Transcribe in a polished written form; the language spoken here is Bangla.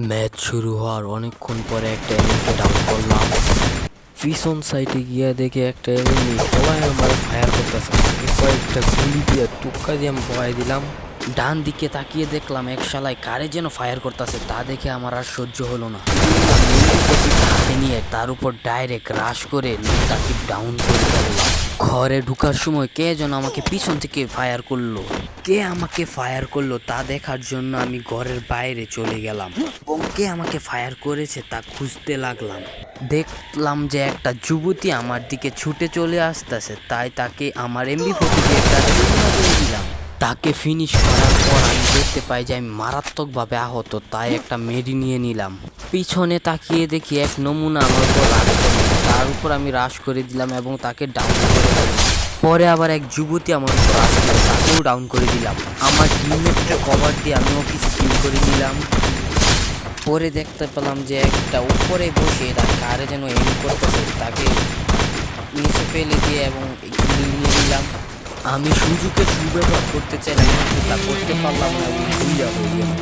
ম্যাচ শুরু হওয়ার অনেকক্ষণ পরে একটা এনিমিকে ডাউন করলাম। পিছন সাইডে গিয়ে দেখে একটা এনিমি সবাই আমার ফায়ার করতেছে। তাকে কয়েকটা গুলি দিয়ে টুক্কা দিয়ে আমি ভয় দিলাম। ডান দিকে তাকিয়ে দেখলাম এক শালায় কারে যেন ফায়ার করতেছে। তা দেখে আমার আর সহ্য হলো না। হাতে নিয়ে তার উপর ডাইরেক্ট রাশ করে তাকে ডাউন করে ফেললাম। ঘরে ঢুকার সময় কে যেন আমাকে পিছন থেকে ফায়ার করলো। কে আমাকে ফায়ার করলো তা দেখার জন্য আমি ঘরের বাইরে চলে গেলাম এবং কে আমাকে ফায়ার করেছে তা খুঁজতে লাগলাম। দেখলাম যে একটা যুবতী আমার দিকে ছুটে চলে আসতেছে, তাই তাকে আমার MP40 দিয়ে একটা টুকরা করে দিলাম। তাকে ফিনিশ করার পর আমি দেখতে পাই যে আমি মারাত্মকভাবে আহত, তাই একটা মেডি নিয়ে নিলাম। পিছনে তাকিয়ে দেখি এক নমুনা আমার উপর রাশ করে, তার উপর আমি রাশ করে দিলাম এবং তাকে ডাউন করে দিলাম। পরে আবার এক যুবতী আমার উপর আসলো, তাকেও ডাউন করে দিলাম। আমার টিমমেটকে কভার দিয়ে আমিও কিছু কিল করে নিলাম। পরে দেখতে পেলাম যে একটা উপরে বসে তার কারে যেন এম করতেছে, তাকে নিচে ফেলে দিয়ে এবং কিল নিয়ে নিলাম। আমি সুযোগের সুব্যবহার করতে চাইলাম কিন্তু তা করতে পারলাম না এবং ভুইয়া হয়ে গেলাম।